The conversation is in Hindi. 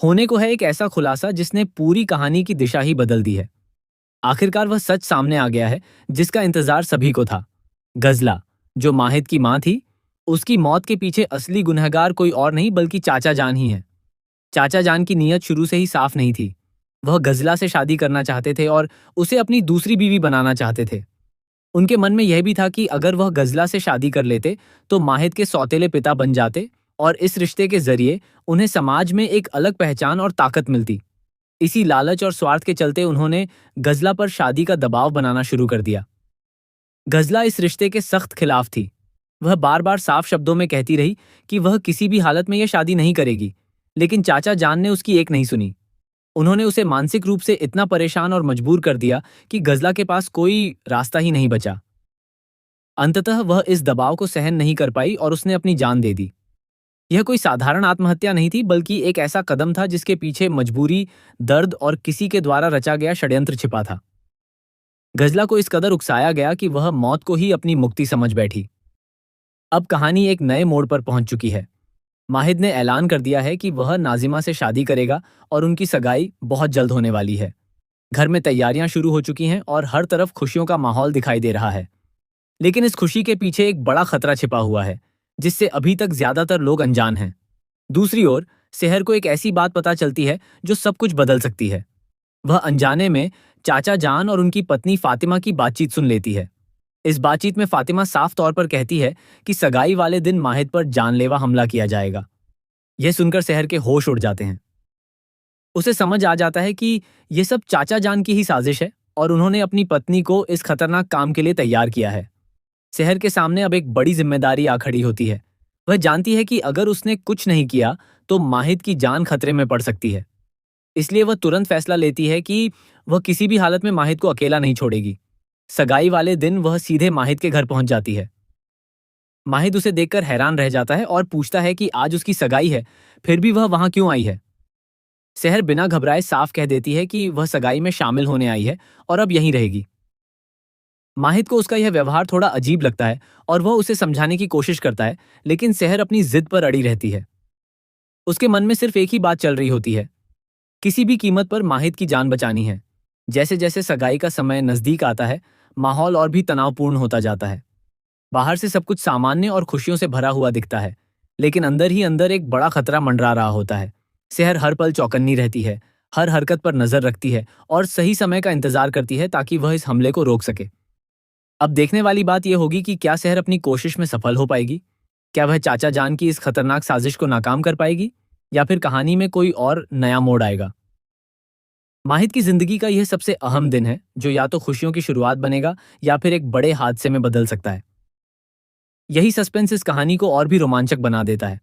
होने को है एक ऐसा खुलासा जिसने पूरी कहानी की दिशा ही बदल दी है। आखिरकार वह सच सामने आ गया है जिसका इंतजार सभी को था। गजला, जो माहिद की मां थी, उसकी मौत के पीछे असली गुनहगार कोई और नहीं बल्कि चाचा जान ही है। चाचा जान की नीयत शुरू से ही साफ नहीं थी। वह गजला से शादी करना चाहते थे और उसे अपनी दूसरी बीवी बनाना चाहते थे। उनके मन में यह भी था कि अगर वह गजला से शादी कर लेते तो माहिद के सौतेले पिता बन जाते और इस रिश्ते के जरिए उन्हें समाज में एक अलग पहचान और ताकत मिलती। इसी लालच और स्वार्थ के चलते उन्होंने गजला पर शादी का दबाव बनाना शुरू कर दिया। गजला इस रिश्ते के सख्त खिलाफ थी। वह बार बार साफ शब्दों में कहती रही कि वह किसी भी हालत में यह शादी नहीं करेगी, लेकिन चाचा जान ने उसकी एक नहीं सुनी। उन्होंने उसे मानसिक रूप से इतना परेशान और मजबूर कर दिया कि गजला के पास कोई रास्ता ही नहीं बचा। अंततः वह इस दबाव को सहन नहीं कर पाई और उसने अपनी जान दे दी। यह कोई साधारण आत्महत्या नहीं थी बल्कि एक ऐसा कदम था जिसके पीछे मजबूरी, दर्द और किसी के द्वारा रचा गया षड्यंत्र छिपा था। गजला को इस कदर उकसाया गया कि वह मौत को ही अपनी मुक्ति समझ बैठी। अब कहानी एक नए मोड़ पर पहुंच चुकी है। माहिद ने ऐलान कर दिया है कि वह नाजिमा से शादी करेगा और उनकी सगाई बहुत जल्द होने वाली है। घर में तैयारियां शुरू हो चुकी हैं और हर तरफ खुशियों का माहौल दिखाई दे रहा है। लेकिन इस खुशी के पीछे एक बड़ा खतरा छिपा हुआ है, जिससे अभी तक ज्यादातर लोग अनजान हैं। दूसरी ओर सेहर को एक ऐसी बात पता चलती है जो सब कुछ बदल सकती है। वह अनजाने में चाचा जान और उनकी पत्नी फातिमा की बातचीत सुन लेती है। इस बातचीत में फातिमा साफ तौर पर कहती है कि सगाई वाले दिन माहिद पर जानलेवा हमला किया जाएगा। यह सुनकर सेहर के होश उड़ जाते हैं। उसे समझ आ जाता है कि यह सब चाचा जान की ही साजिश है और उन्होंने अपनी पत्नी को इस खतरनाक काम के लिए तैयार किया है। सेहर के सामने अब एक बड़ी जिम्मेदारी आ खड़ी होती है। वह जानती है कि अगर उसने कुछ नहीं किया तो माहिद की जान खतरे में पड़ सकती है। इसलिए वह तुरंत फैसला लेती है कि वह किसी भी हालत में माहिद को अकेला नहीं छोड़ेगी। सगाई वाले दिन वह सीधे माहिद के घर पहुंच जाती है। माहिद उसे देखकर हैरान रह जाता है और पूछता है कि आज उसकी सगाई है, फिर भी वह वहां क्यों आई है। सेहर बिना घबराए साफ कह देती है कि वह सगाई में शामिल होने आई है और अब यहीं रहेगी। माहिद को उसका यह व्यवहार थोड़ा अजीब लगता है और वह उसे समझाने की कोशिश करता है, लेकिन सेहर अपनी जिद पर अड़ी रहती है। उसके मन में सिर्फ एक ही बात चल रही होती है, किसी भी कीमत पर माहिद की जान बचानी है। जैसे जैसे सगाई का समय नजदीक आता है, माहौल और भी तनावपूर्ण होता जाता है। बाहर से सब कुछ सामान्य और खुशियों से भरा हुआ दिखता है, लेकिन अंदर ही अंदर एक बड़ा खतरा मंडरा रहा होता है। सेहर हर पल चौकन्नी रहती है, हर हरकत पर नजर रखती है और सही समय का इंतजार करती है ताकि वह इस हमले को रोक सके। अब देखने वाली बात यह होगी कि क्या सेहर अपनी कोशिश में सफल हो पाएगी? क्या वह चाचा जान की इस खतरनाक साजिश को नाकाम कर पाएगी या फिर कहानी में कोई और नया मोड़ आएगा? माहिद की जिंदगी का यह सबसे अहम दिन है जो या तो खुशियों की शुरुआत बनेगा या फिर एक बड़े हादसे में बदल सकता है। यही सस्पेंस इस कहानी को और भी रोमांचक बना देता है।